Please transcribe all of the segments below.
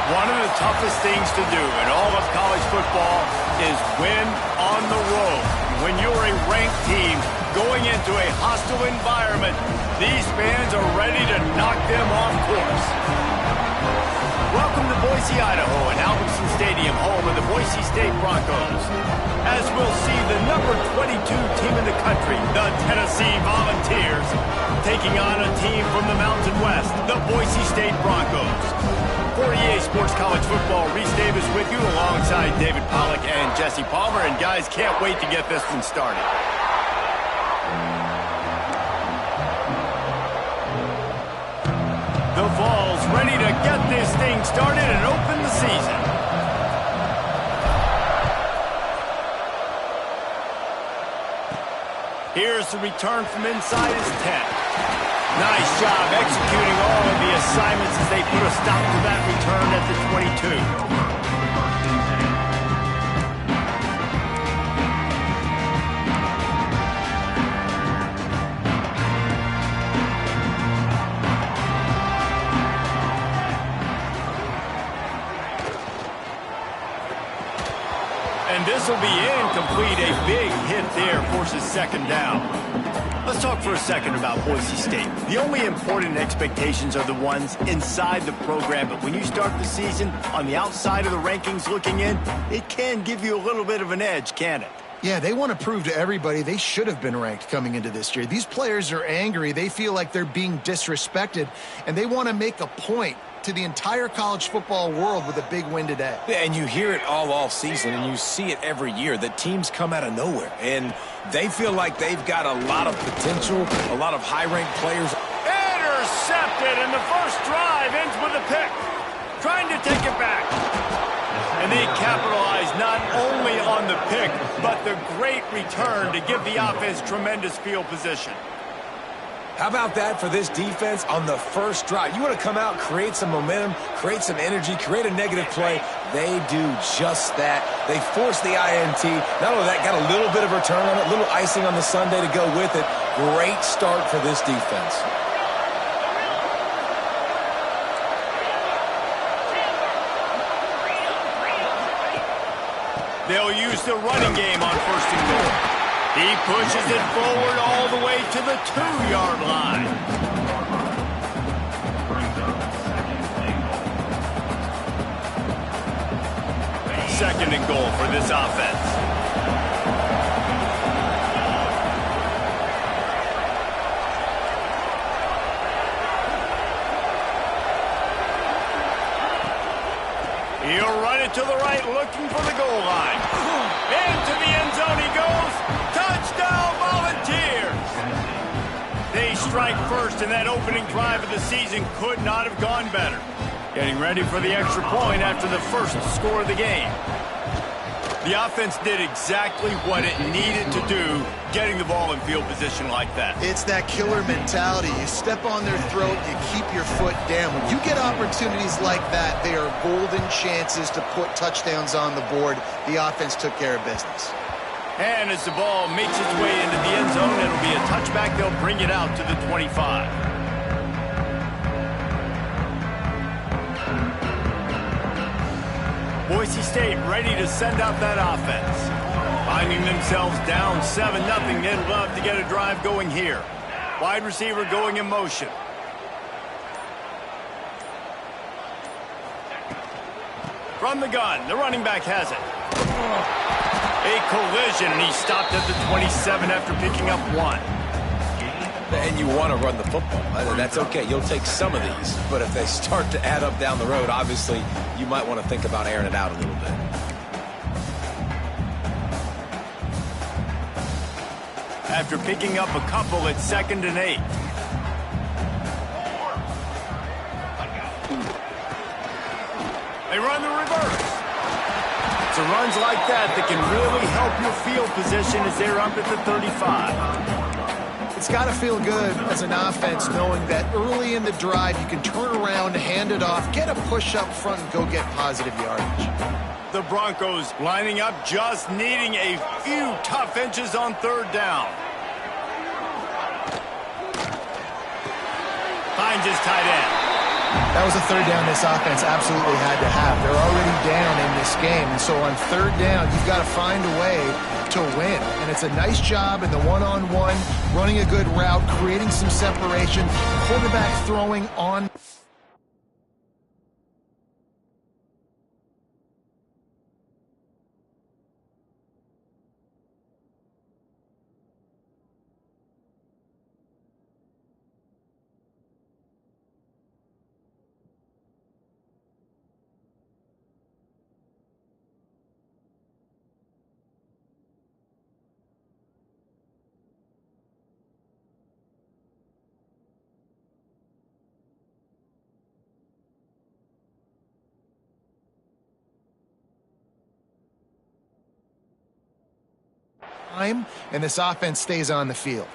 One of the toughest things to do in all of college football is win on the road. When you're a ranked team going into a hostile environment, these fans are ready to knock them off course. Welcome to Boise, Idaho, and Albertson Stadium, home of the Boise State Broncos. As we'll see the number 22 team in the country, the Tennessee Volunteers, taking on a team from the Mountain West, the Boise State Broncos. For EA Sports College Football, Reese Davis with you alongside David Pollack and Jesse Palmer. And guys, can't wait to get this one started. The Vols ready to get this thing started and open the season. Here's the return from inside his 10. Nice job executing all of the assignments as they put a stop to that return at the 22. And this will be incomplete. A big hit there forces second down. Let's talk for a second about Boise State. The only important expectations are the ones inside the program, but when you start the season on the outside of the rankings looking in, it can give you a little bit of an edge, can it? Yeah, they want to prove to everybody they should have been ranked coming into this year. These players are angry. They feel like they're being disrespected, and they want to make a point to the entire college football world with a big win today. Yeah, and you hear it all season, and you see it every year, that teams come out of nowhere, and they feel like they've got a lot of potential, a lot of high-ranked players. Intercepted, and the first drive ends with a pick. Trying to take it back. And they capitalize not only on the pick, but the great return to give the offense tremendous field position. How about that for this defense on the first drive? You want to come out, create some momentum, create some energy, create a negative play. They do just that. They force the INT. Not only that, got a little bit of return on it, a little icing on the sundae to go with it. Great start for this defense. They'll use the running game on first and goal. He pushes it forward all the way to the 2-yard line. Second and goal for this offense. He'll run it to the right, looking for the goal line. Into the end zone he goes. Touchdown, Volunteers! They strike first, and that opening drive of the season could not have gone better. Getting ready for the extra point after the first score of the game. The offense did exactly what it needed to do, getting the ball in field position like that. It's that killer mentality. You step on their throat, you keep your foot down. When you get opportunities like that, they are golden chances to put touchdowns on the board. The offense took care of business. And as the ball makes its way into the end zone, it'll be a touchback. They'll bring it out to the 25. Boise State ready to send out that offense. Finding themselves down 7-0, they'd love to get a drive going here. Wide receiver going in motion. From the gun, the running back has it. A collision, and he stopped at the 27 after picking up 1. And you want to run the football. That's okay. You'll take some of these. But if they start to add up down the road, obviously, you might want to think about airing it out a little bit. After picking up a couple, it's 2nd and 8. They run the reverse. It's runs like that that can really help your field position as they're up at the 35. It's got to feel good as an offense knowing that early in the drive you can turn around, hand it off, get a push up front, and go get positive yardage. The Broncos lining up, just needing a few tough inches on 3rd down. Finds his tight end. That was a third down this offense absolutely had to have. They're already down in this game, and so on third down, you've got to find a way to win. And it's a nice job in the one-on-one, running a good route, creating some separation, quarterback throwing on. And this offense stays on the field.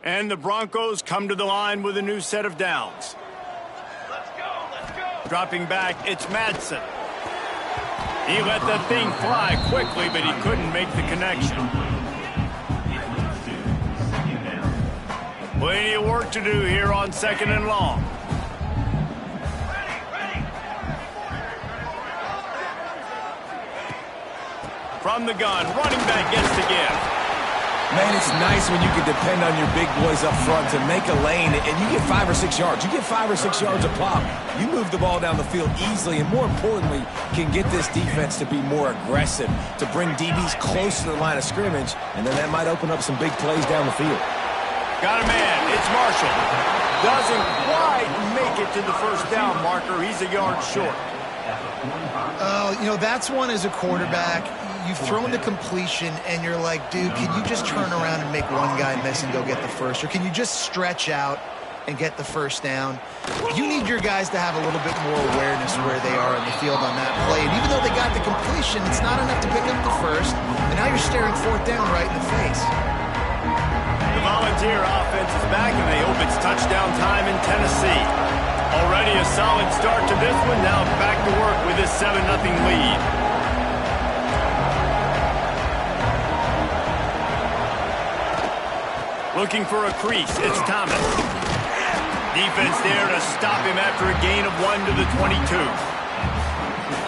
And the Broncos come to the line with a new set of downs. Let's go. Dropping back, it's Madsen. He let the thing fly quickly, but he couldn't make the connection. Plenty of work to do here on 2nd and long. From the gun, running back gets the give. Man, it's nice when you can depend on your big boys up front to make a lane, and you get 5 or 6 yards. You get 5 or 6 yards a pop. You move the ball down the field easily, and more importantly, can get this defense to be more aggressive, to bring DBs close to the line of scrimmage, and then that might open up some big plays down the field. Got a man. It's Marshall. Doesn't quite make it to the first down marker. He's a yard short. That's one as a quarterback. You've thrown the completion, and you're like, dude, can you just turn around and make one guy miss and go get the first? Or can you just stretch out and get the first down? You need your guys to have a little bit more awareness where they are in the field on that play. And even though they got the completion, it's not enough to pick up the first. And now you're staring 4th down right in the face. The Volunteer offense is back, and they hope it's touchdown time in Tennessee. Already a solid start to this one. Now back to work with this 7-0 lead. Looking for a crease, it's Thomas. Defense there to stop him after a gain of 1 to the 22.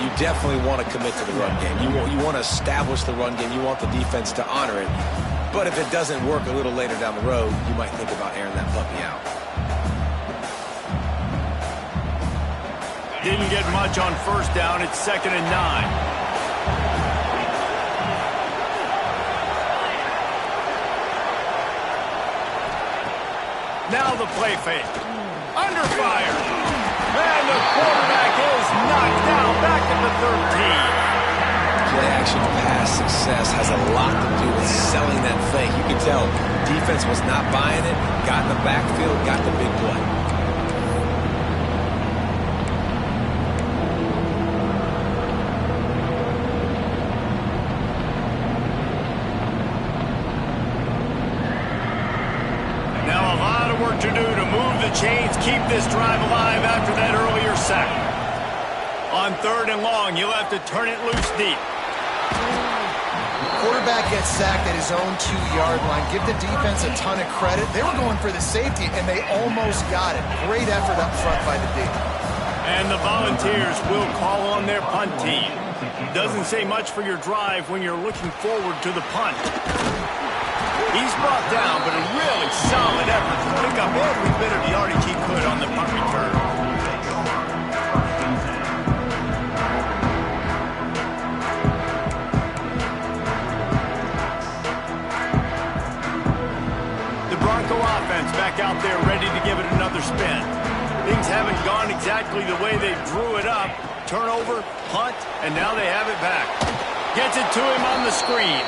You definitely want to commit to the run game. You want to establish the run game. You want the defense to honor it. But if it doesn't work a little later down the road, you might think about airing that puppy out. Didn't get much on first down. It's 2nd and 9. Now the play fake. Under fire. And the quarterback is knocked down back at the 13. Play action pass success has a lot to do with selling that fake. You can tell defense was not buying it, got in the backfield, got the big play. To do to move the chains, keep this drive alive after that earlier sack. On 3rd and long, you'll have to turn it loose deep. Quarterback gets sacked at his own 2-yard line. Give the defense a ton of credit. They were going for the safety, and they almost got it. Great effort up front by the D. And the Volunteers will call on their punt team. Doesn't say much for your drive when you're looking forward to the punt. He's brought down, but a really solid effort to pick up every bit of yardage he could on the punt return. The Bronco offense back out there ready to give it another spin. Things haven't gone exactly the way they drew it up. Turnover, punt, and now they have it back. Gets it to him on the screen.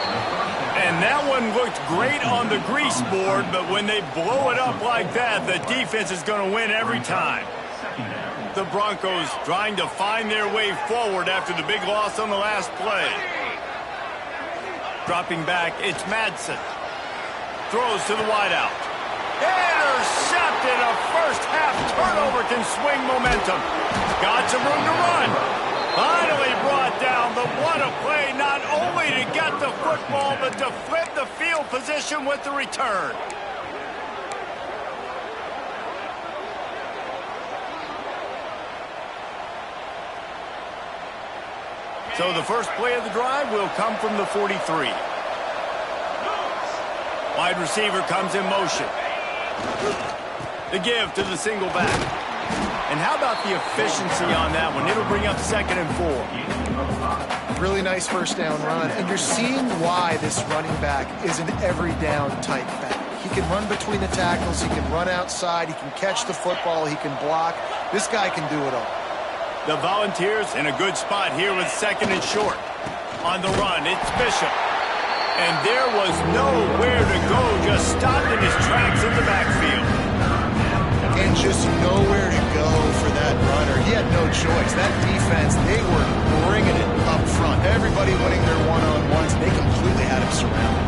And that one looked great on the grease board, but when they blow it up like that, the defense is going to win every time. The Broncos trying to find their way forward after the big loss on the last play. Dropping back, it's Madsen. Throws to the wideout. Intercepted! A first-half turnover can swing momentum. Got some room to run. Finally brought down. The what a play, not only to get the football, but to flip the field position with the return. So the first play of the drive will come from the 43. Wide receiver comes in motion. The give to the single back. And how about the efficiency on that one? It'll bring up 2nd and 4. Really nice first down run. And you're seeing why this running back is an every down type back. He can run between the tackles. He can run outside. He can catch the football. He can block. This guy can do it all. The Volunteers in a good spot here with 2nd and short. On the run, it's Bishop. And there was nowhere to go, just stopped in his tracks in the backfield. And just nowhere to go for that runner. He had no choice. That defense, they were bringing it up front. Everybody winning their one-on-ones. They completely had him surrounded.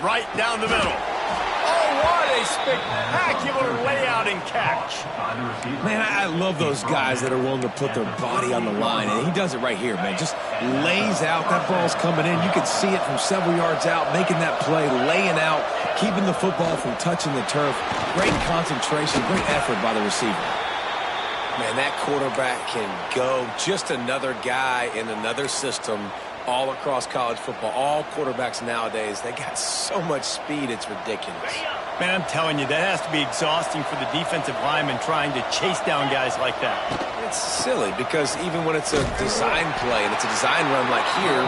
Right down the middle. Oh, what a spectacular layout and catch. Man, I love those guys that are willing to put their body on the line, and he does it right here, man. Just lays out. That ball's coming in. You can see it from several yards out, making that play, laying out, keeping the football from touching the turf. Great concentration, great effort by the receiver. Man, that quarterback can go. Just another guy in another system all across college football. All quarterbacks nowadays, they got so much speed, it's ridiculous. Man, I'm telling you, that has to be exhausting for the defensive lineman trying to chase down guys like that. It's silly because even when it's a design play and it's a design run like here,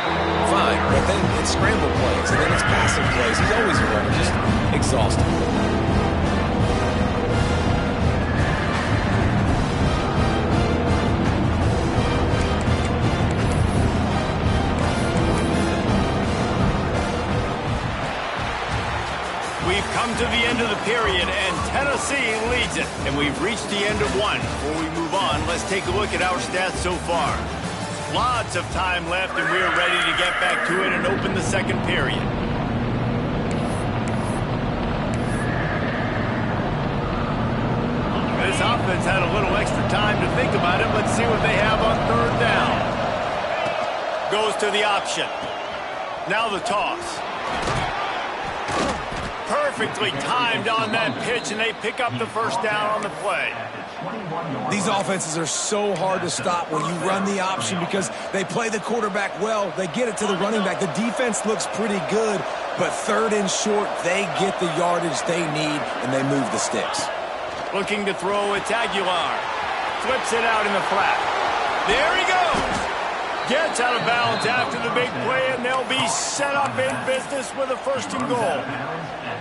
fine. But then it's scramble plays and then it's passing plays. He's always a runner, just exhausting. We've come to the end of the period, and Tennessee leads it. And we've reached the end of one. Before we move on, let's take a look at our stats so far. Lots of time left, and we're ready to get back to it and open the second period. This offense had a little extra time to think about it. Let's see what they have on third down. Goes to the option. Now the toss. Perfectly timed on that pitch, and they pick up the first down on the play. These offenses are so hard to stop when you run the option because they play the quarterback well. They get it to the running back. The defense looks pretty good, but third and short, they get the yardage they need, and they move the sticks. Looking to throw, it's Aguilar. Flips it out in the flat. There he goes. Gets out of bounds after the big play, and they'll be set up in business with a first and goal.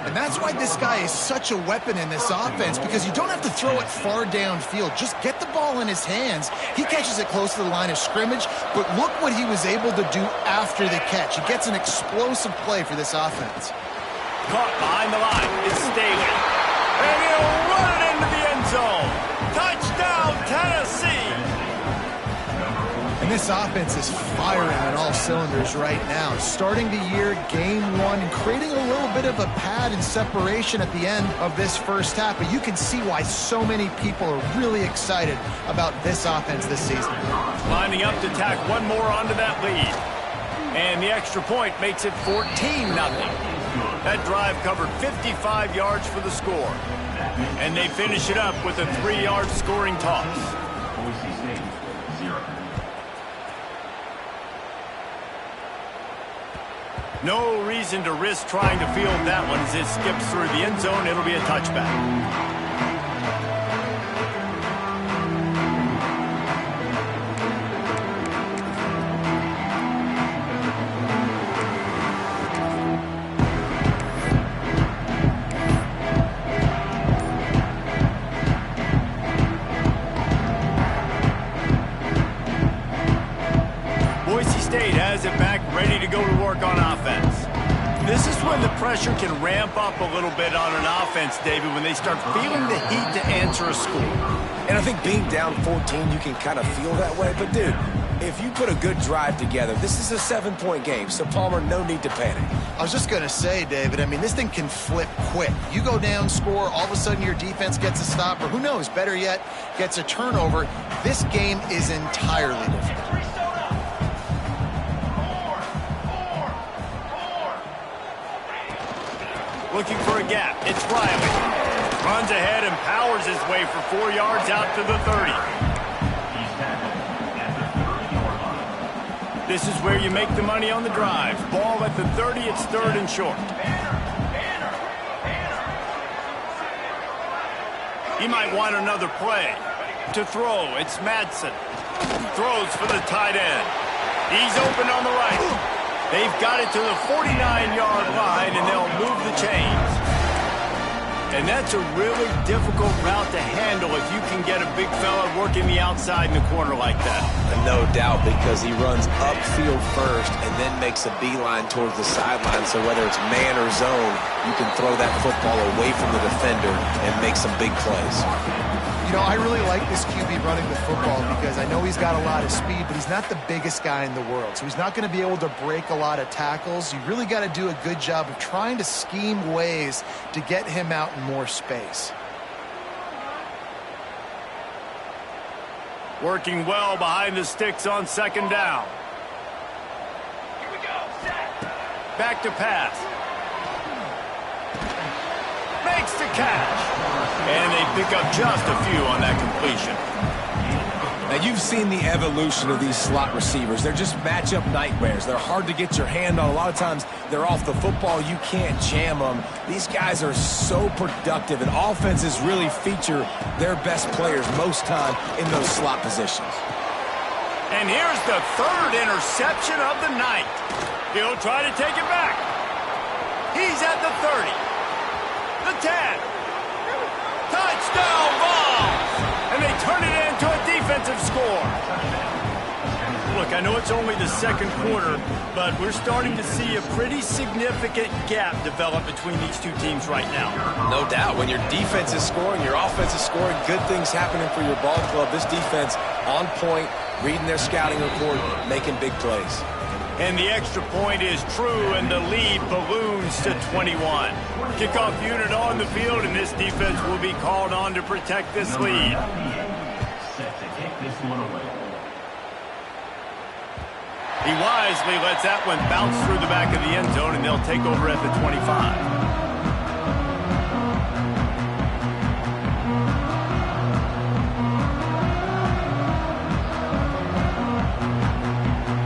And that's why this guy is such a weapon in this offense, because you don't have to throw it far downfield. Just get the ball in his hands. He catches it close to the line of scrimmage, but look what he was able to do after the catch. He gets an explosive play for this offense. Caught behind the line. It's Staley. And he'll run it into the end zone. Touchdown, Tennessee. And this offense is firing on all cylinders right now. Starting the year, game one, and creating a little bit of a pad and separation at the end of this first half. But you can see why so many people are really excited about this offense this season. Lining up to tack one more onto that lead. And the extra point makes it 14-0. That drive covered 55 yards for the score. And they finish it up with a 3-yard scoring toss. No reason to risk trying to field that one as it skips through the end zone. It'll be a touchback. State has it back, ready to go to work on offense. This is when the pressure can ramp up a little bit on an offense, David, when they start feeling the heat to answer a score. And I think being down 14, you can kind of feel that way. But, dude, if you put a good drive together, this is a 7-point game. So, Palmer, no need to panic. I was just going to say, David, I mean, this thing can flip quick. You go down, score, all of a sudden your defense gets a stop, or who knows, better yet, gets a turnover. This game is entirely different. Looking for a gap. It's Riley. Runs ahead and powers his way for 4 yards out to the 30. This is where you make the money on the drive. Ball at the 30. It's third and short. He might want another play. To throw, it's Madsen. Throws for the tight end. He's open on the right. They've got it to the 49-yard line, and they'll move the chains. And that's a really difficult route to handle if you can get a big fella working the outside in the corner like that. No doubt, because he runs upfield first and then makes a beeline towards the sideline. So whether it's man or zone, you can throw that football away from the defender and make some big plays. You know, I really like this QB running the football because I know he's got a lot of speed, but he's not the biggest guy in the world. So he's not going to be able to break a lot of tackles. You really got to do a good job of trying to scheme ways to get him out in more space. Working well behind the sticks on second down. Here we go. Set. Back to pass. Makes the catch. And they pick up just a few on that completion. Now, you've seen the evolution of these slot receivers. They're just matchup nightmares. They're hard to get your hand on. A lot of times, they're off the football. You can't jam them. These guys are so productive, and offenses really feature their best players most time in those slot positions. And here's the third interception of the night. He'll try to take it back. He's at the 30. The 10. Touchdown Vols! And they turn it into a defensive score. Look, I know it's only the second quarter, but we're starting to see a pretty significant gap develop between these two teams right now. No doubt. When your defense is scoring, your offense is scoring, good things happening for your ball club. This defense on point, reading their scouting report, making big plays. And the extra point is true, and the lead balloons to 21. Kickoff unit on the field, and this defense will be called on to protect this lead. Set to kick this one away. He wisely lets that one bounce through the back of the end zone, and they'll take over at the 25.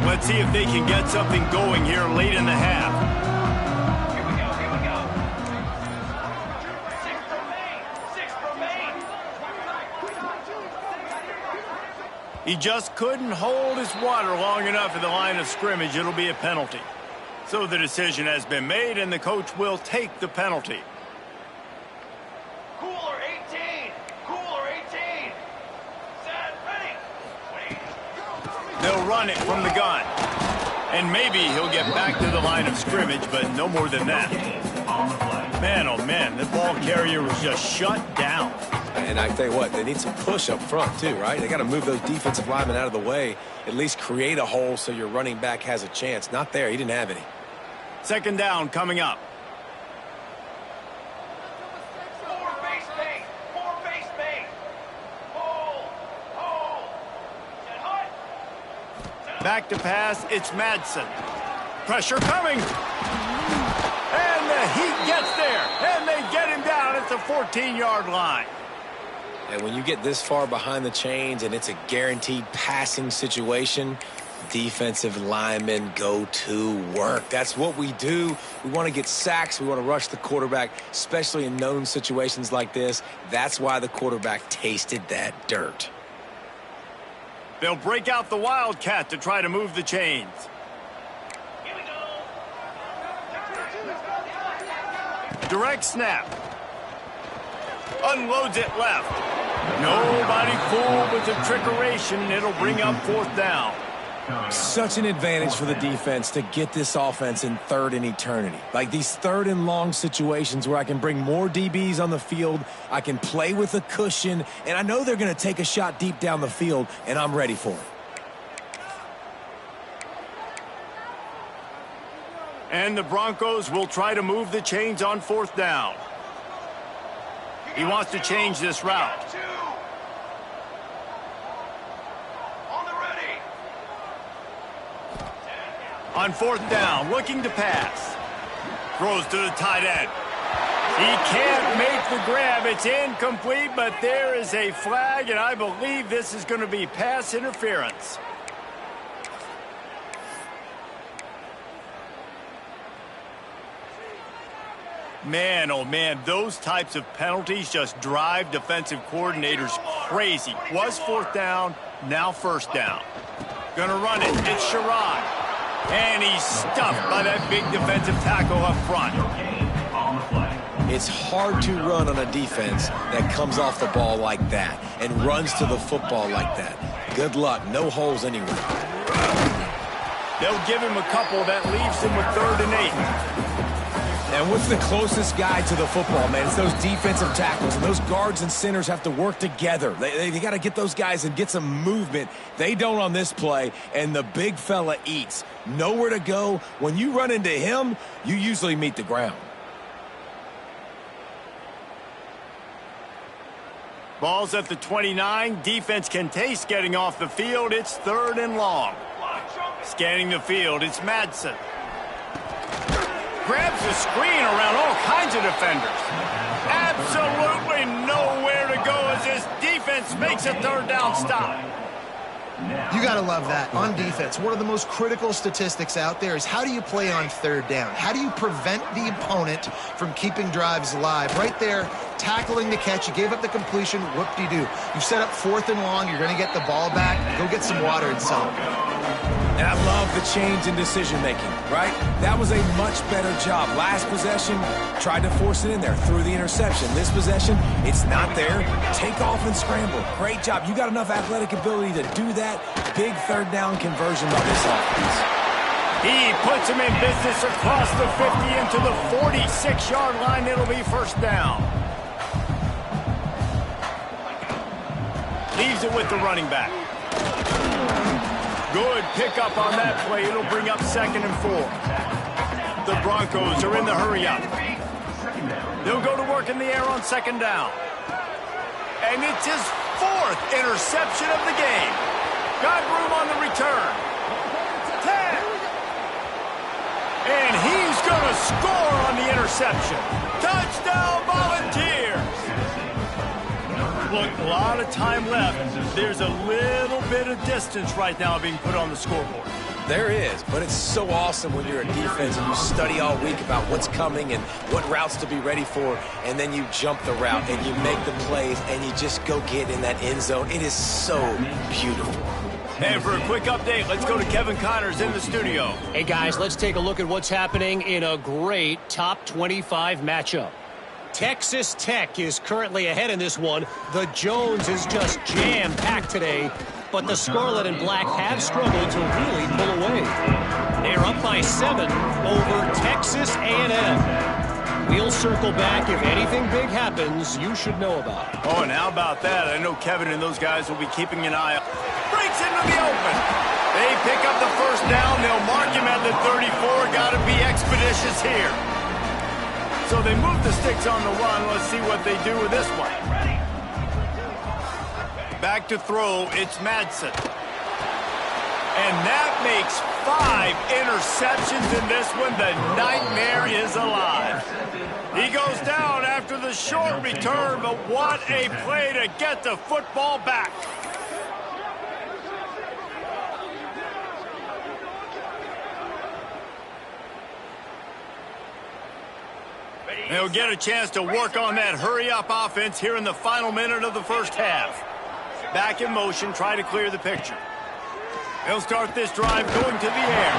Let's see if they can get something going here late in the half. Here we go. Here we go. 6 remain. 6 remain. He just couldn't hold his water long enough at the line of scrimmage. It'll be a penalty. So the decision has been made, and the coach will take the penalty. Cooler 18. Cooler 18. Set. Ready. Wait. They'll run it from the gun. And maybe he'll get back to the line of scrimmage, but no more than that. Man, oh man, the ball carrier was just shut down. And I tell you what, they need some push up front too, right? They got to move those defensive linemen out of the way, at least create a hole so your running back has a chance. Not there. He didn't have any. Second down coming up. 4 base base. 4 base base. Hold. Hold. Set hut. Back to pass, it's Madsen. Pressure coming. And the Heat gets there. And they get him down at the 14-yard line. And when you get this far behind the chains and it's a guaranteed passing situation, defensive linemen go to work. That's what we do. We want to get sacks. We want to rush the quarterback, especially in known situations like this. That's why the quarterback tasted that dirt. They'll break out the Wildcat to try to move the chains. Here we go. Direct snap. Unloads it left. Nobody fooled with the trickeration. It'll bring up fourth down. Such an advantage for the defense to get this offense in third and eternity. Like these third and long situations where I can bring more DBs on the field, I can play with a cushion, and I know they're going to take a shot deep down the field, and I'm ready for it. And the Broncos will try to move the chains on fourth down. He wants to change this route. 2. On the ready. On fourth down, looking to pass. Throws to the tight end. He can't make the grab. It's incomplete, but there is a flag, and I believe this is going to be pass interference. Man, oh man, those types of penalties just drive defensive coordinators crazy. Was fourth down, now first down. Gonna run it, it's Sherrod. And he's stuffed by that big defensive tackle up front. It's hard to run on a defense that comes off the ball like that and runs to the football like that. Good luck, no holes anywhere. They'll give him a couple that leaves him with 3rd and 8. And what's the closest guy to the football, man? It's those defensive tackles, and those guards and centers have to work together. They got to get those guys and get some movement. They don't on this play, and the big fella eats. Nowhere to go. When you run into him, you usually meet the ground. Ball's at the 29. Defense can taste getting off the field. It's 3rd and long. Scanning the field, it's Madsen. Grabs the screen around all kinds of defenders. Absolutely nowhere to go as this defense makes a 3rd down stop. You got to love that. On defense, one of the most critical statistics out there is how do you play on 3rd down? How do you prevent the opponent from keeping drives alive? Right there, tackling the catch. You gave up the completion. Whoop-de-doo. You set up 4th and long. You're going to get the ball back. Go get some water and celebrate. And I love the change in decision-making, right? That was a much better job. Last possession, tried to force it in there, threw the interception. This possession, it's not there. Take off and scramble. Great job. You got enough athletic ability to do that. Big 3rd down conversion by this offense. He puts him in business across the 50 into the 46-yard line. It'll be 1st down. Leaves it with the running back. Good pickup on that play. It'll bring up 2nd and 4. The Broncos are in the hurry-up. They'll go to work in the air on 2nd down. And it's his 4th interception of the game. Got room on the return. 10. And he's going to score on the interception. Touchdown, Volunteers! Look, a lot of time left. There's a little bit of distance right now being put on the scoreboard. There is, but it's so awesome when you're a defense and you study all week about what's coming and what routes to be ready for, and then you jump the route and you make the plays and you just go get in that end zone. It is so beautiful. And for a quick update, let's go to Kevin Connors in the studio. Hey, guys, let's take a look at what's happening in a great top 25 matchup. Texas Tech is currently ahead in this one. The Jones is just jam-packed today, but the Scarlet and Black have struggled to really pull away. They're up by 7 over Texas A&M. We'll circle back. If anything big happens, you should know about it. Oh, and how about that? I know Kevin and those guys will be keeping an eye out. Breaks into the open. They pick up the 1st down. They'll mark him at the 34. Got to be expeditious here. So they move the sticks on the run. Let's see what they do with this one. Back to throw. It's Madsen. And that makes 5 interceptions in this one. The nightmare is alive. He goes down after the short return, but what a play to get the football back. They'll get a chance to work on that hurry-up offense here in the final minute of the 1st half. Back in motion, try to clear the picture. They'll start this drive going to the air.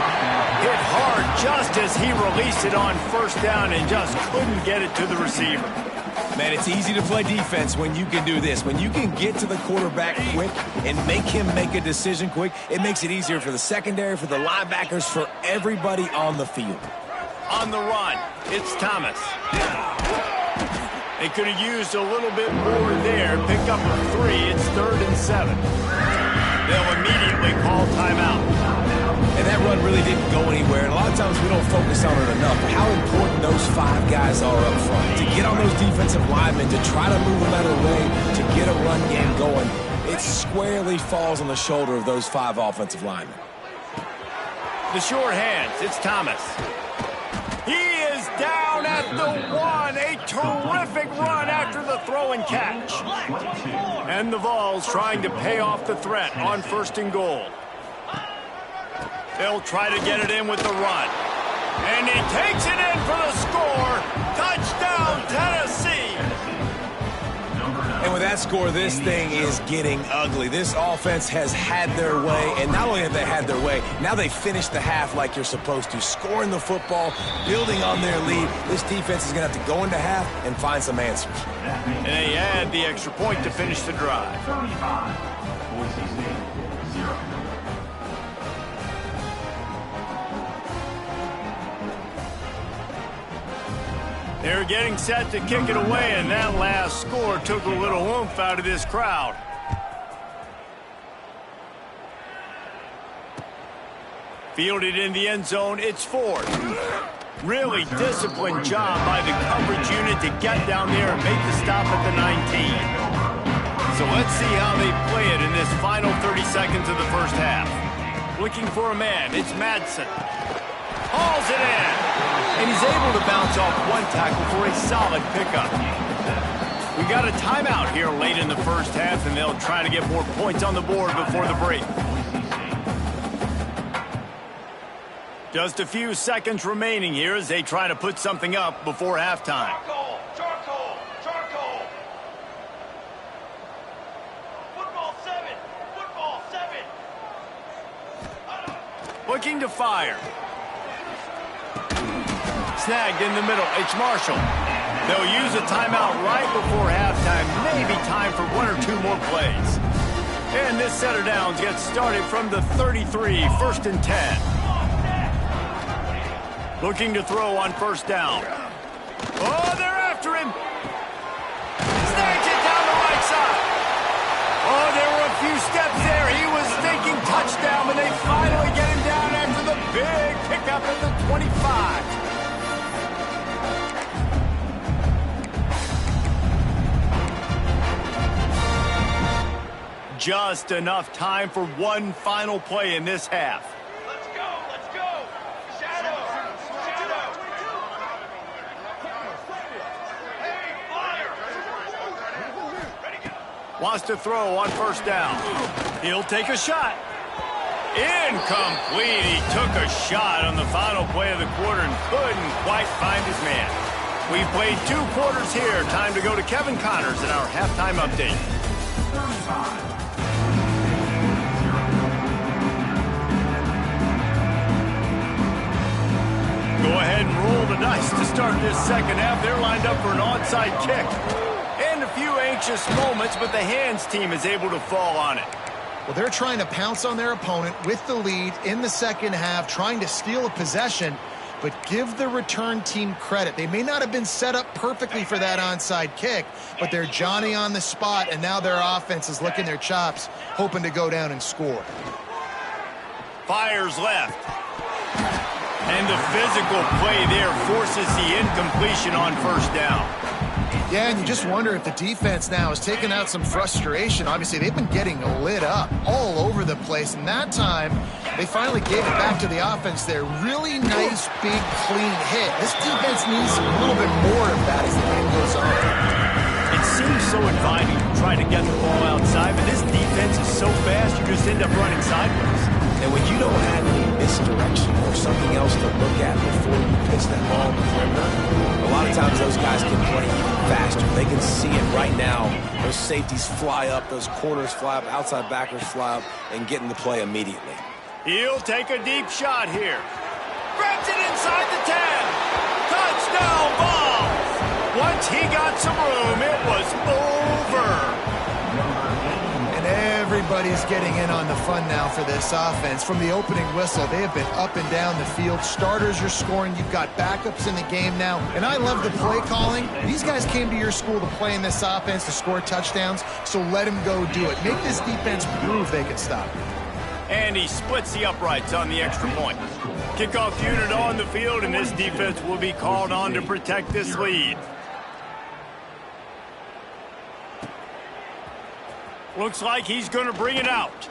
Hit hard just as he released it on 1st down and just couldn't get it to the receiver. Man, it's easy to play defense when you can do this. When you can get to the quarterback quick and make him make a decision quick, it makes it easier for the secondary, for the linebackers, for everybody on the field. On the run, it's Thomas. They could have used a little bit more there. Pick up a 3. It's 3rd and 7. They'll immediately call timeout. And that run really didn't go anywhere. And a lot of times we don't focus on it enough. How important those 5 guys are up front. To get on those defensive linemen, to try to move them out of the way, to get a run game going, it squarely falls on the shoulder of those 5 offensive linemen. The short hands, it's Thomas. He is down at the 1. A terrific run after the throw and catch. And the Vols trying to pay off the threat on 1st and goal. They'll try to get it in with the run. And he takes it in for the score. Touchdown, Tennessee. And with that score, this thing is getting ugly. This offense has had their way, and not only have they had their way, now they finished the half like you're supposed to, scoring the football, building on their lead. This defense is going to have to go into half and find some answers. And they add the extra point to finish the drive. 35, Boise State, 0. They're getting set to kick it away, and that last score took a little oomph out of this crowd. Fielded in the end zone, it's fourth. Really disciplined job by the coverage unit to get down there and make the stop at the 19. So let's see how they play it in this final 30 seconds of the first half. Looking for a man, it's Madsen. Hauls it in. And he's able to bounce off one tackle for a solid pickup. We got a timeout here late in the first half, and they'll try to get more points on the board before the break. Just a few seconds remaining here as they try to put something up before halftime. Charcoal, charcoal, charcoal. Football 7, football 7. Looking to fire. Snagged in the middle. It's Marshall. They'll use a timeout right before halftime. Maybe time for one or two more plays. And this set of downs gets started from the 33, first and 10. Looking to throw on first down. Oh, they're after him. Snags it down the right side. Oh, there were a few steps there. He was thinking touchdown, but they finally get him down after the big pickup at the 25. Just enough time for one final play in this half. Let's go, let's go. Shadow, shadow. Hey, flyer. Ready, go. Wants to throw on first down. He'll take a shot. Incomplete. He took a shot on the final play of the quarter and couldn't quite find his man. We've played 2 quarters here. Time to go to Kevin Connors in our halftime update. Go ahead and roll the dice to start this second half. They're lined up for an onside kick. And a few anxious moments, but the hands team is able to fall on it. Well, they're trying to pounce on their opponent with the lead in the second half, trying to steal a possession, but give the return team credit. They may not have been set up perfectly for that onside kick, but they're Johnny on the spot, and now their offense is licking their chops, hoping to go down and score. Fires left. And the physical play there forces the incompletion on first down. Yeah, and you just wonder if the defense now is taking out some frustration. Obviously, they've been getting lit up all over the place, and that time they finally gave it back to the offense there. Really nice, big, clean hit. This defense needs a little bit more of that as the game goes on. It seems so inviting to try to get the ball outside, but this defense is so fast you just end up running sideways. And when you don't have any misdirection or something else to look at before you pitch that ball in the perimeter, a lot of times those guys can play even faster. They can see it right now. Those safeties fly up, those corners fly up, outside backers fly up, and get in the play immediately. He'll take a deep shot here. Grabs it inside the 10. Touchdown ball. Once he got some room, it was over. And everybody's getting in on the fun now for this offense. From the opening whistle, they have been up and down the field. Starters are scoring. You've got backups in the game now. And I love the play calling. These guys came to your school to play in this offense to score touchdowns, so let them go do it. Make this defense prove they can stop. And he splits the uprights on the extra point. Kickoff unit on the field, and this defense will be called on to protect this lead. Looks like he's going to bring it out.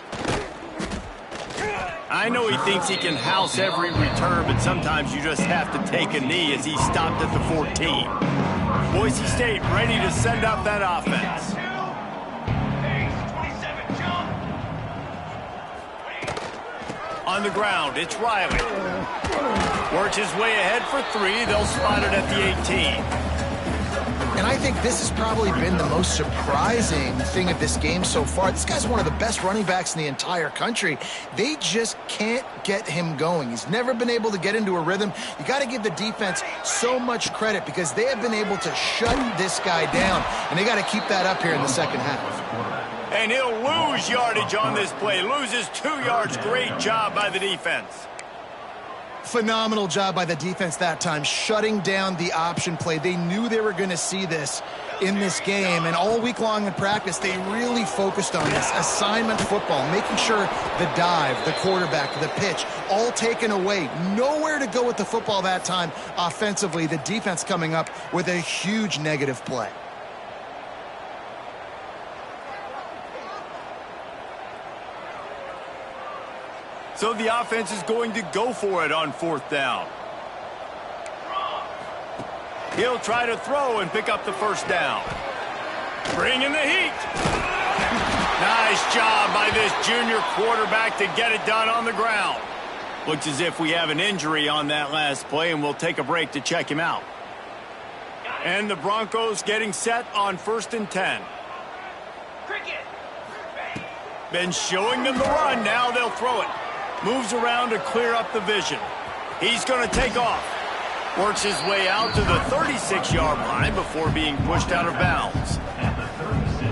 I know he thinks he can house every return, but sometimes you just have to take a knee as he stopped at the 14. Boise State ready to send up that offense. On the ground, it's Riley. Works his way ahead for 3. They'll spot it at the 18. And I think this has probably been the most surprising thing of this game so far. This guy's one of the best running backs in the entire country. They just can't get him going. He's never been able to get into a rhythm. You got to give the defense so much credit because they have been able to shut this guy down, and they got to keep that up here in the second half. And he'll lose yardage on this play. Loses 2 yards. Great job by the defense. Phenomenal job by the defense that time, shutting down the option play. They knew they were going to see this in this game, and all week long in practice, they really focused on this assignment football, making sure the dive, the quarterback, the pitch, all taken away. Nowhere to go with the football that time offensively. The defense coming up with a huge negative play. So the offense is going to go for it on 4th down. He'll try to throw and pick up the 1st down. Bring in the heat. Nice job by this junior quarterback to get it done on the ground. Looks as if we have an injury on that last play, and we'll take a break to check him out. And the Broncos getting set on 1st and 10. Been showing them the run. Now they'll throw it. Moves around to clear up the vision. He's going to take off. Works his way out to the 36-yard line before being pushed out of bounds.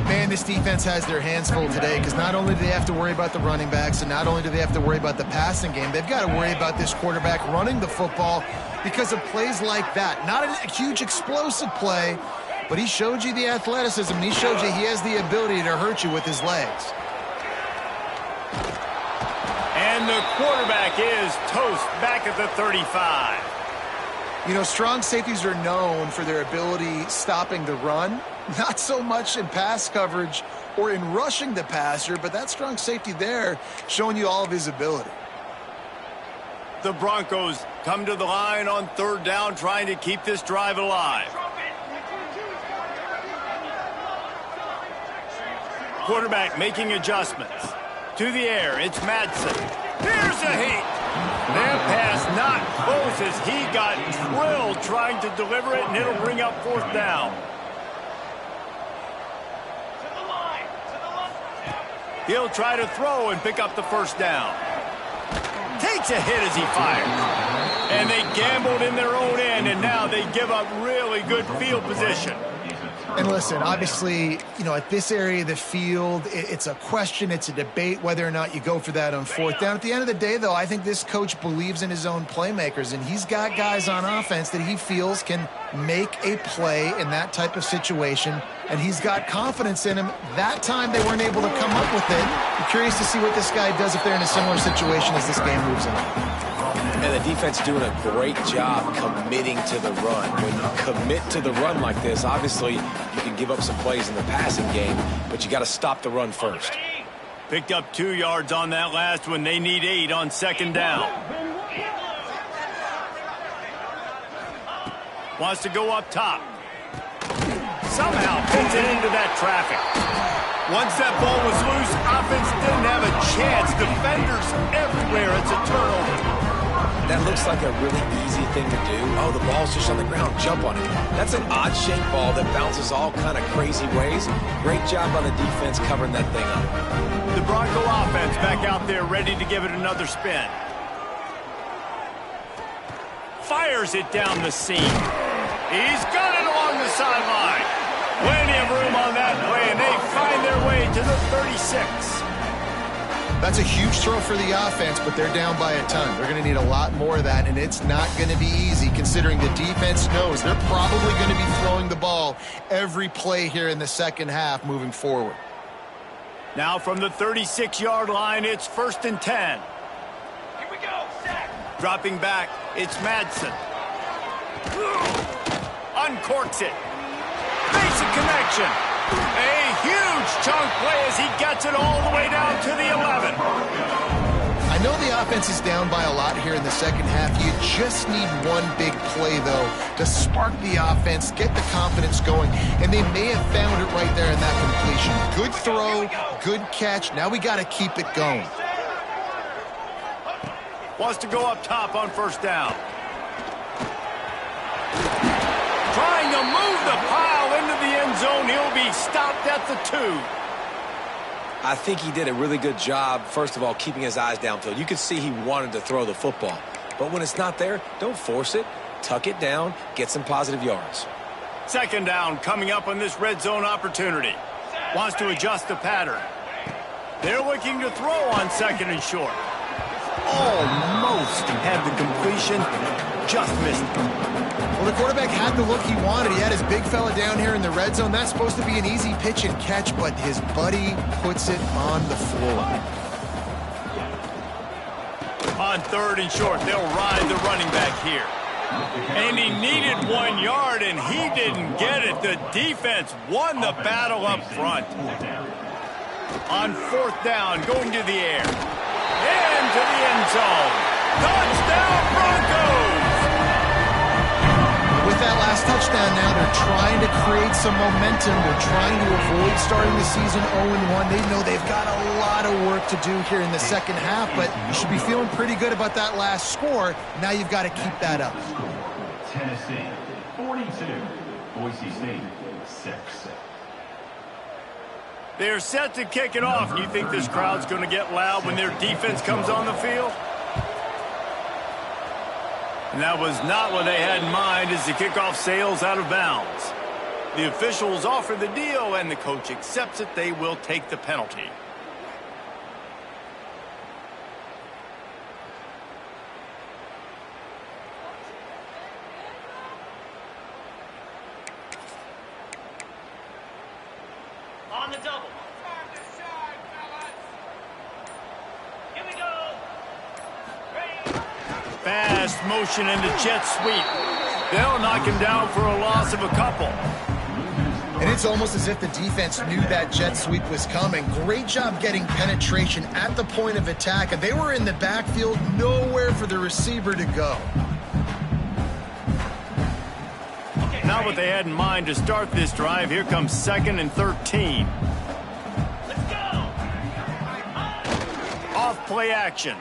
Man, this defense has their hands full today because not only do they have to worry about the running backs and not only do they have to worry about the passing game, they've got to worry about this quarterback running the football because of plays like that. Not a huge explosive play, but he showed you the athleticism, and he showed you he has the ability to hurt you with his legs. And the quarterback is toast back at the 35. You know, strong safeties are known for their ability stopping the run, not so much in pass coverage or in rushing the passer, but that strong safety there showing you all of his ability. The Broncos come to the line on 3rd down, trying to keep this drive alive. Quarterback making adjustments. To the air, it's Madsen. Here's a heat. That pass not close as he got drilled trying to deliver it, and it'll bring up 4th down. He'll try to throw and pick up the 1st down. Takes a hit as he fires. And they gambled in their own end, and now they give up really good field position. And listen, obviously, you know, at this area of the field, it's a question, it's a debate whether or not you go for that on 4th down. At the end of the day, though, I think this coach believes in his own playmakers, and he's got guys on offense that he feels can make a play in that type of situation, and he's got confidence in him. That time they weren't able to come up with it. I'm curious to see what this guy does if they're in a similar situation as this game moves on. And the defense doing a great job committing to the run. When you commit to the run like this, obviously you can give up some plays in the passing game, but you got to stop the run first. Picked up 2 yards on that last one. They need 8 on 2nd down. Wants to go up top. Somehow fits it into that traffic. Once that ball was loose, offense didn't have a chance. Defenders everywhere. It's a turnover. That looks like a really easy thing to do. Oh, the ball's just on the ground. Jump on it. That's an odd-shaped ball that bounces all kind of crazy ways. Great job by the defense covering that thing up. The Bronco offense back out there ready to give it another spin. Fires it down the seam. He's got it along the sideline. Plenty of room on that play, and they find their way to the 36. That's a huge throw for the offense, but they're down by a ton. They're going to need a lot more of that, and it's not going to be easy considering the defense knows they're probably going to be throwing the ball every play here in the second half moving forward. Now from the 36-yard line, it's 1st and 10. Here we go, sack. Dropping back, it's Madsen. Uncorks it. Basic connection. A huge chunk play as he gets it all the way down to the 11. I know the offense is down by a lot here in the second half. You just need one big play, though, to spark the offense, get the confidence going, and they may have found it right there in that completion. Good throw, good catch. Now we got to keep it going. Wants to go up top on 1st down. Trying to move the pile into the end zone. He'll be stopped at the 2. I think he did a really good job, first of all, keeping his eyes downfield. You could see he wanted to throw the football. But when it's not there, don't force it. Tuck it down. Get some positive yards. 2nd down coming up on this red zone opportunity. Wants to adjust the pattern. They're looking to throw on 2nd and short. almost had the completion, just missed it. Well, the quarterback had the look he wanted. He had his big fella down here in the red zone. That's supposed to be an easy pitch and catch, but his buddy puts it on the floor. On 3rd and short, they'll ride the running back here. And he needed 1 yard, and he didn't get it. The defense won the battle up front. On 4th down, going to the air. Into the end zone. Touchdown, Broncos! With that last touchdown now, they're trying to create some momentum. They're trying to avoid starting the season 0-1. They know they've got a lot of work to do here in the second half, but you should be feeling pretty good about that last score. Now you've got to keep that up. Tennessee 42, Boise State 6. They're set to kick it off. You think this crowd's going to get loud when their defense comes on the field? And that was not what they had in mind as the kickoff sails out of bounds. The officials offer the deal, and the coach accepts it. They will take the penalty. On the double. Here we go. Fast motion and the jet sweep. They'll knock him down for a loss of a couple. And it's almost as if the defense knew that jet sweep was coming. Great job getting penetration at the point of attack, and they were in the backfield, nowhere for the receiver to go. Not what they had in mind to start this drive. Here comes 2nd and 13. Let's go. Off play action.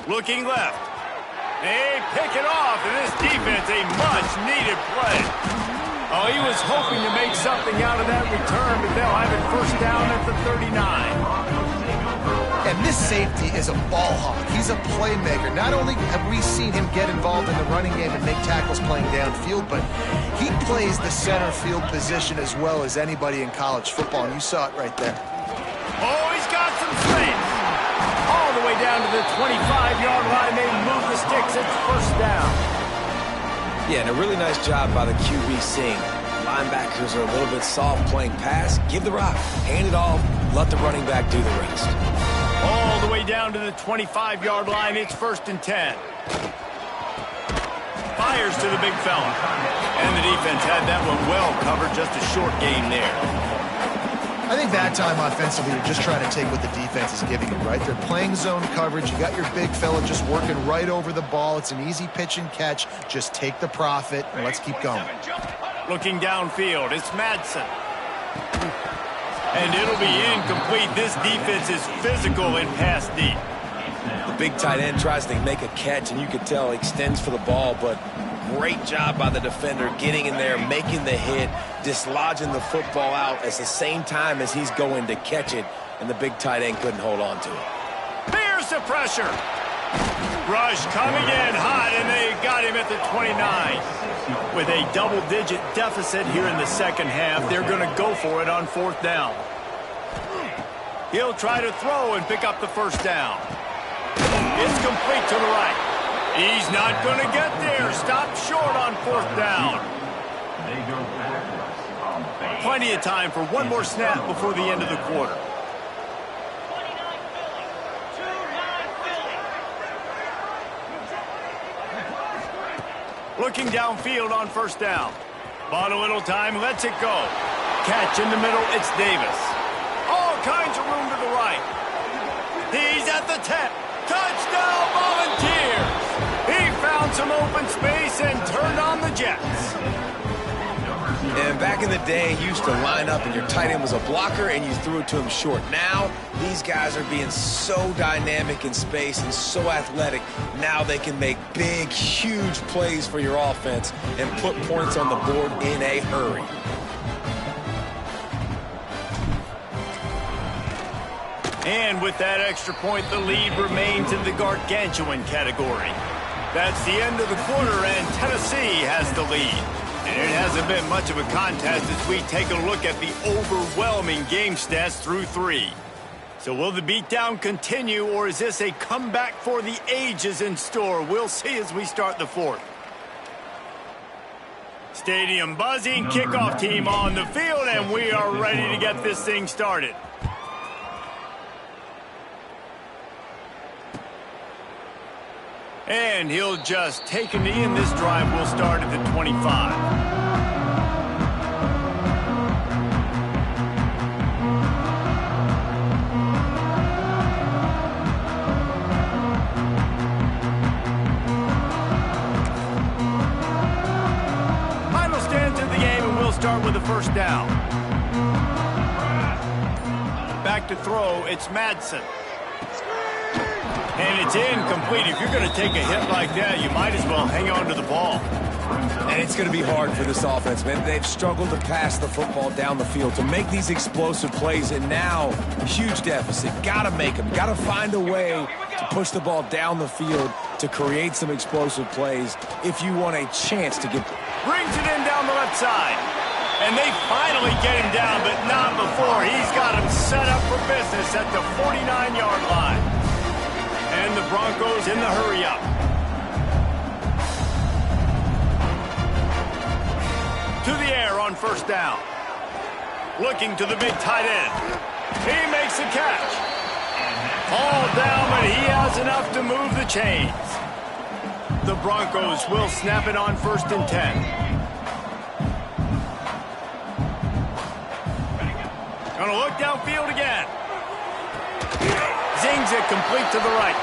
Looking left. They pick it off, and this defense, a much-needed play. Oh, he was hoping to make something out of that return, but they'll have it 1st down at the 39. And this safety is a ball hawk. He's a playmaker. Not only have we seen him get involved in the running game and make tackles playing downfield, but he plays the center field position as well as anybody in college football, and you saw it right there. Oh, he's got some space. All the way down to the 25-yard line. They move the sticks. It's 1st down. Yeah, and a really nice job by the QB seeing. Linebackers are a little bit soft playing pass. Give the rock. Hand it off. Let the running back do the rest. All the way down to the 25-yard line. It's 1st and 10. Fires to the big fella. And the defense had that one well covered. Just a short gain there. I think that time offensively, you're just trying to take what the defense is giving you, right? They're playing zone coverage. You got your big fella just working right over the ball. It's an easy pitch and catch. Just take the profit, and let's keep going. Looking downfield, it's Madsen. And it'll be incomplete. This defense is physical and pass deep. The big tight end tries to make a catch, and you can tell he extends for the ball, but great job by the defender getting in there, making the hit, dislodging the football out at the same time as he's going to catch it, and the big tight end couldn't hold on to it. Here's the pressure. Rush coming in hot, and they got him at the 29. With a double-digit deficit here in the second half, they're going to go for it on 4th down. He'll try to throw and pick up the 1st down. It's complete to the right. He's not going to get there. Stop short on 4th down. They go backwards on 4th. Plenty of time for one more snap before the end of the quarter. 29 Philly. Looking downfield on 1st down. Bought a little time, lets it go. Catch in the middle, it's Davis. All kinds of room to the right. He's at the 10. Touchdown, Volunteers! He found some open space and turned on the Jets. And back in the day, you used to line up and your tight end was a blocker and you threw it to him short. Now, these guys are being so dynamic in space and so athletic. Now they can make big, huge plays for your offense and put points on the board in a hurry. And with that extra point, the lead remains in the gargantuan category. That's the end of the quarter, and Tennessee has the lead. And it hasn't been much of a contest as we take a look at the overwhelming game stats through 3. So will the beatdown continue, or is this a comeback for the ages in store? We'll see as we start the fourth. Stadium buzzing, kickoff team on the field, and we are ready to get this thing started. And he'll just take a knee, and this drive will start at the 25. Start with a first down. Back to throw, it's Madsen. And it's incomplete. If you're going to take a hit like that, you might as well hang on to the ball. And it's going to be hard for this offense, man. They've struggled to pass the football down the field, to make these explosive plays, and now, huge deficit. Got to make them. Got to find a way to push the ball down the field to create some explosive plays if you want a chance to get... Brings it in down the left side. And they finally get him down, but not before. He's got him set up for business at the 49-yard line. And the Broncos in the hurry-up. To the air on first down. Looking to the big tight end. He makes the catch. All down, but he has enough to move the chains. The Broncos will snap it on 1st and 10. Gonna look downfield again. Zings it complete to the right.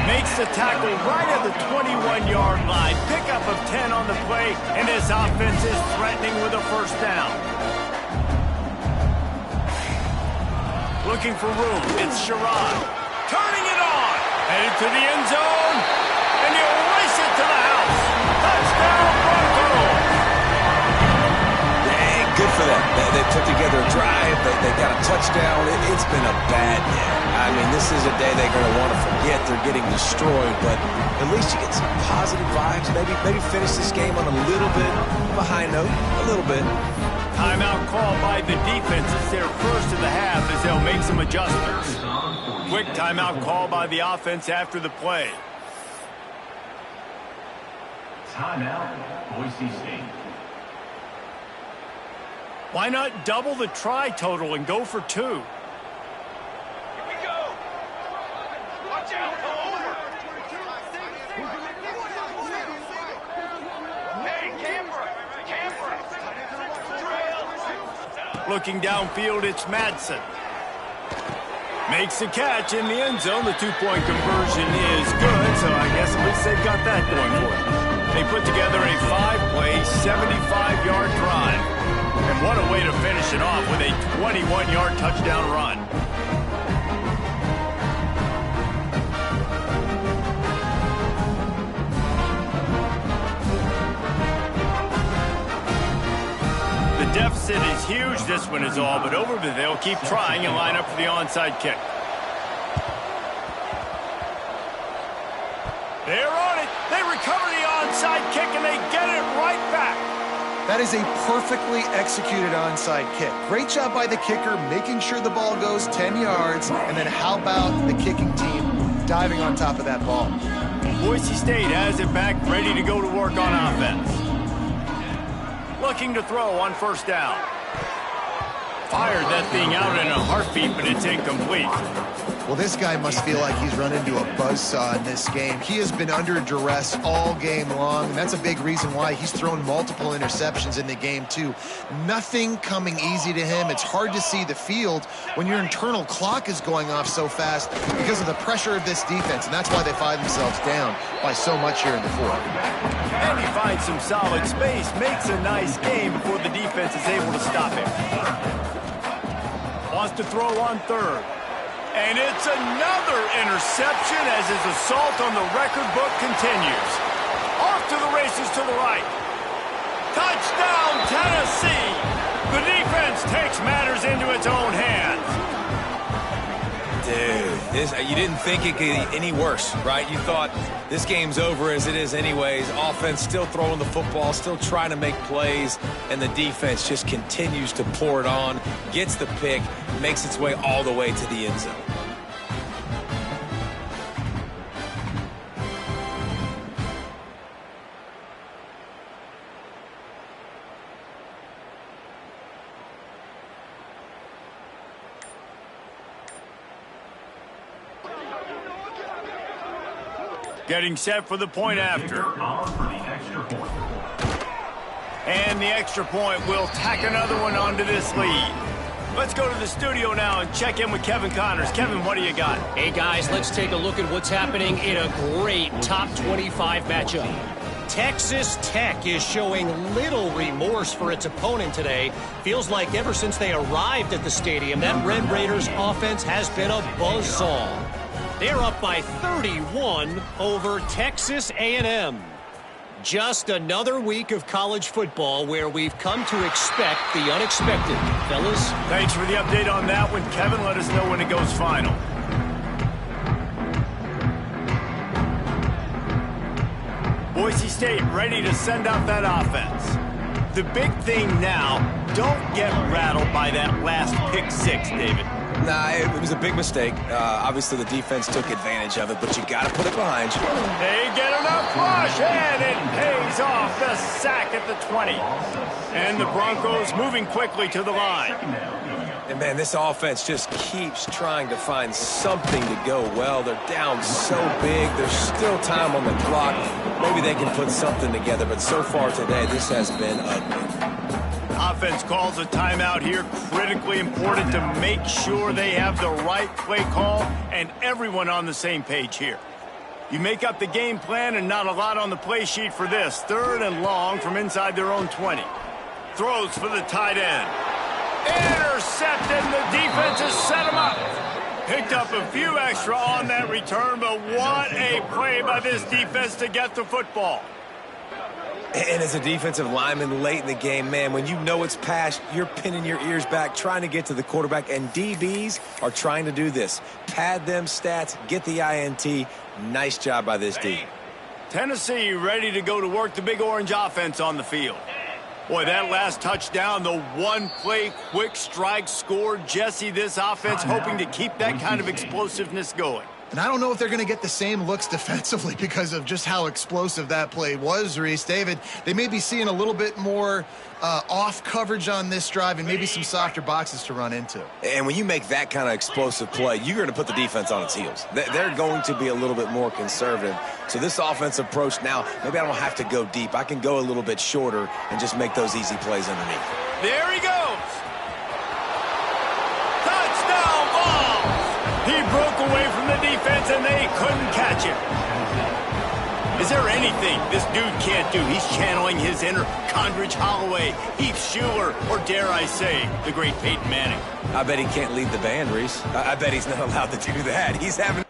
Makes the tackle right at the 21-yard line. Pickup of 10 on the play, and this offense is threatening with a first down. Looking for room. It's Sherrod. Turning it on. Headed to the end zone. And he'll race it to the house. Touchdown, Broncos. Good for them. They put together a drive. They got a touchdown. It's been a bad day. I mean, this is a day they're going to want to forget. They're getting destroyed, but at least you get some positive vibes. Maybe finish this game on a little bit of a high note. A little bit. Timeout call by the defense. It's their first of the half as they'll make some adjustments. Quick timeout call by the offense after the play. Timeout, Boise State. Why not double the try total and go for 2? Here we go. Watch out. Go over. Hey, camper. Camper. Looking downfield, it's Madsen. Makes the catch in the end zone. The 2-point conversion is good, so I guess at least they've got that going for them. They put together a 5-play, 75-yard drive. And what a way to finish it off with a 21-yard touchdown run. The deficit is huge. This one is all but over, but they'll keep trying and line up for the onside kick. They're on it. They recover the onside kick, and they get it right back. That is a perfectly executed onside kick. Great job by the kicker, making sure the ball goes 10 yards, and then how about the kicking team diving on top of that ball? Boise State has it back, ready to go to work on offense. Looking to throw on first down. Fired that thing out in a heartbeat, but it's incomplete. Well, this guy must feel like he's run into a buzzsaw in this game. He has been under duress all game long, and that's a big reason why he's thrown multiple interceptions in the game, too. Nothing coming easy to him. It's hard to see the field when your internal clock is going off so fast because of the pressure of this defense, and that's why they find themselves down by so much here in the fourth. And he finds some solid space, makes a nice game before the defense is able to stop him. Wants to throw on third. And it's another interception as his assault on the record book continues. Off to the races to the right. Touchdown, Tennessee! The defense takes matters into its own hands. Dude, You didn't think it could get any worse, right? You thought this game's over as it is anyways. Offense still throwing the football, still trying to make plays, and the defense just continues to pour it on, gets the pick, makes its way all the way to the end zone. Getting set for the point after. And the extra point will tack another one onto this lead. Let's go to the studio now and check in with Kevin Connors. Kevin, what do you got? Hey, guys, let's take a look at what's happening in a great top 25 matchup. Texas Tech is showing little remorse for its opponent today. Feels like ever since they arrived at the stadium, that Red Raiders offense has been a buzzsaw. They're up by 31 over Texas A&M. Just another week of college football where we've come to expect the unexpected. Fellas? Thanks for the update on that one, Kevin. Let us know when it goes final. Boise State ready to send out that offense. The big thing now, don't get rattled by that last pick six, David. Nah, it was a big mistake. Obviously, the defense took advantage of it, but you got to put it behind you. They get enough push, and it pays off the sack at the 20. And the Broncos moving quickly to the line. And, man, this offense just keeps trying to find something to go well. They're down so big. There's still time on the clock. Maybe they can put something together, but so far today, this has been ugly. Offense calls a timeout here. Critically important to make sure they have the right play call and everyone on the same page here. You make up the game plan and not a lot on the play sheet for this. 3rd and long from inside their own 20. Throws for the tight end. Intercepted. The defense has set him up. Picked up a few extra on that return, but what a play by this defense to get the football. And as a defensive lineman late in the game, man, when you know it's past, you're pinning your ears back, trying to get to the quarterback, and DBs are trying to do this. Pad them stats, get the INT. Nice job by this D. Tennessee ready to go to work the Big Orange offense on the field. Boy, that last touchdown, the one-play quick strike scored. Jesse, this offense hoping to keep that kind of explosiveness going. And I don't know if they're going to get the same looks defensively because of just how explosive that play was, Reese. David, they may be seeing a little bit more off coverage on this drive and maybe some softer boxes to run into. And when you make that kind of explosive play, you're going to put the defense on its heels. They're going to be a little bit more conservative. So this offensive approach now, maybe I don't have to go deep. I can go a little bit shorter and just make those easy plays underneath. There he goes. Touchdown ball. He broke away from the defense, and they couldn't catch him. Is there anything this dude can't do? He's channeling his inner Condridge Holloway, Heath Schuler, or dare I say, the great Peyton Manning. I bet he can't lead the band, Reese. I bet he's not allowed to do that. He's having...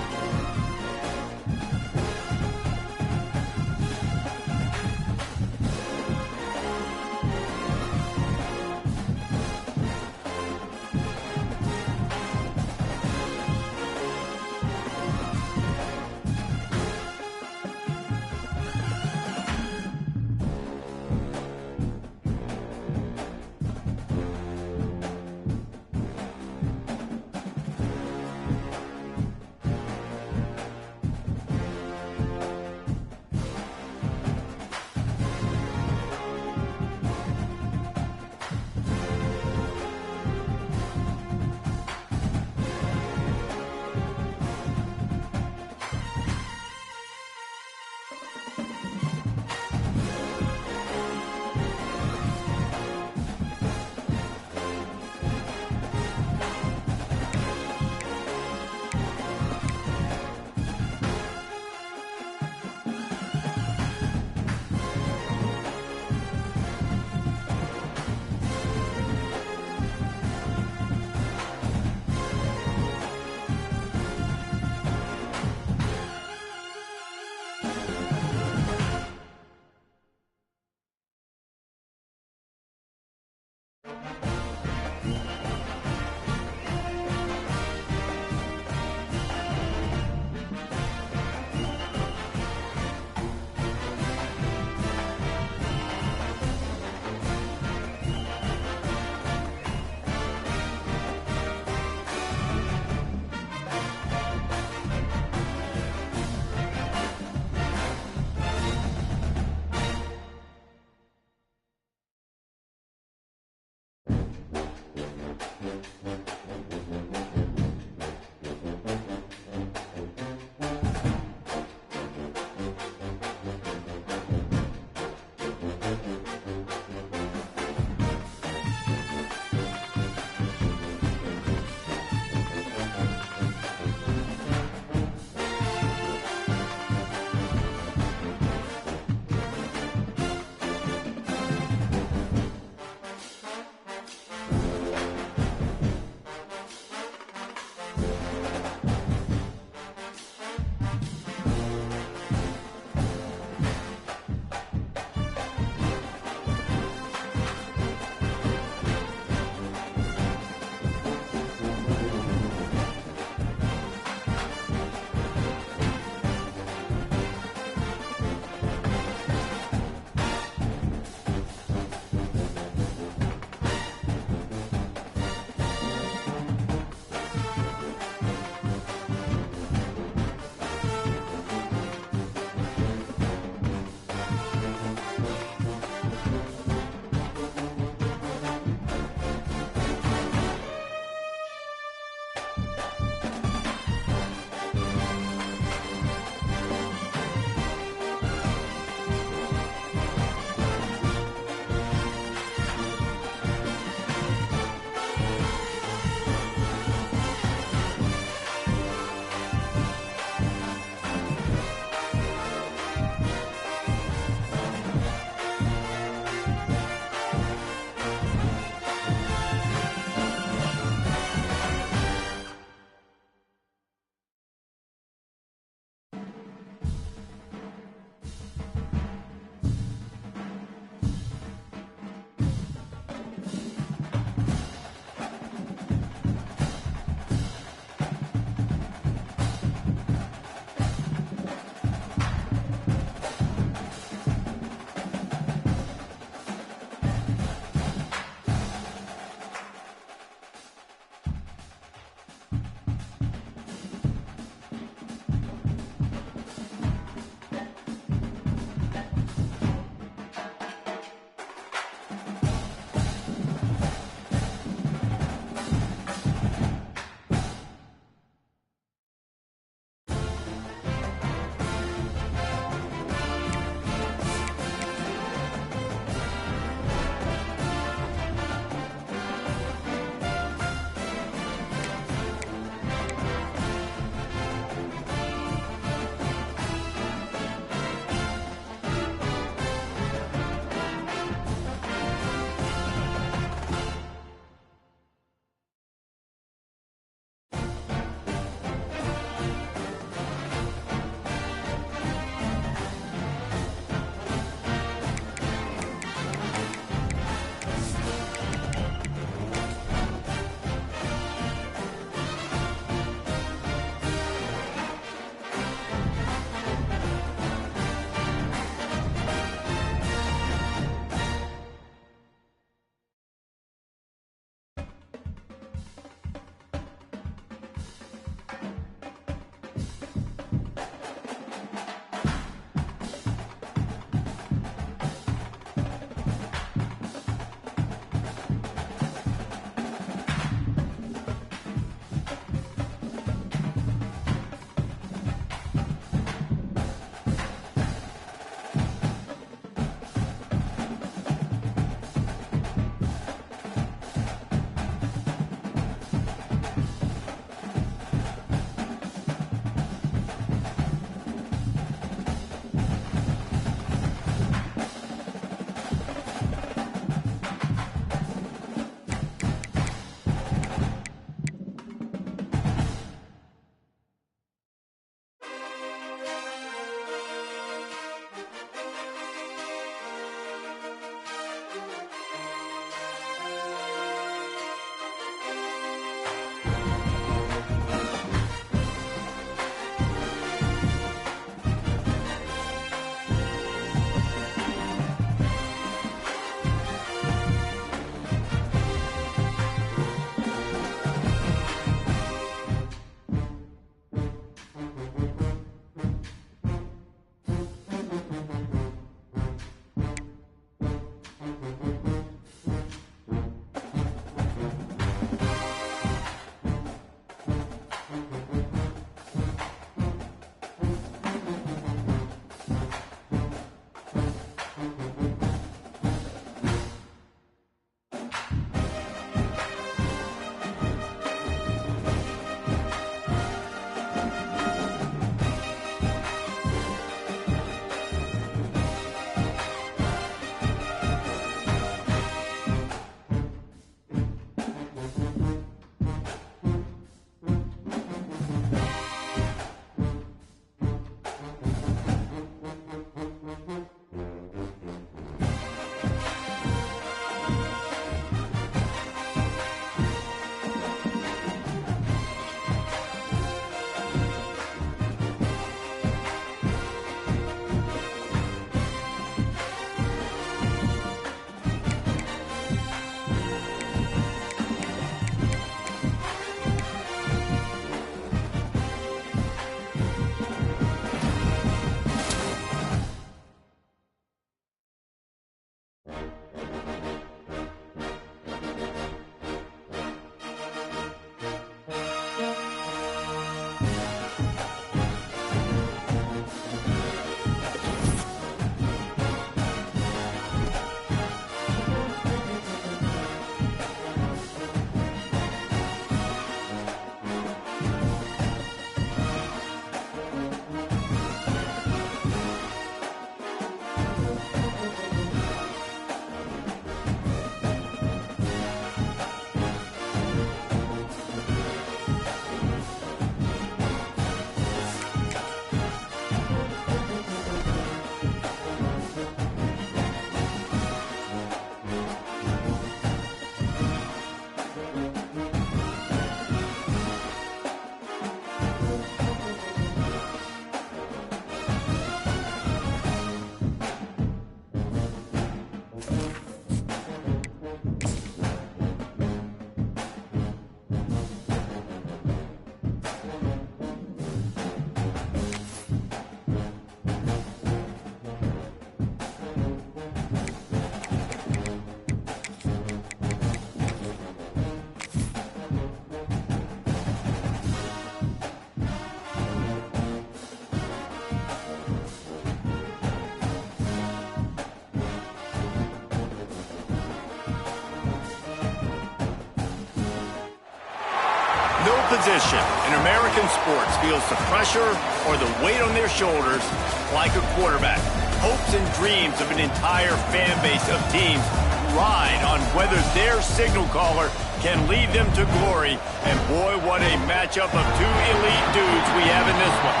position in American sports feels the pressure or the weight on their shoulders like a quarterback. Hopes and dreams of an entire fan base of teams ride on whether their signal caller can lead them to glory. And boy, what a matchup of two elite dudes we have in this one.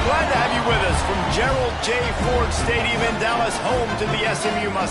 Glad to have you with us from Gerald J. Ford Stadium in Dallas, home to the SMU Mustangs.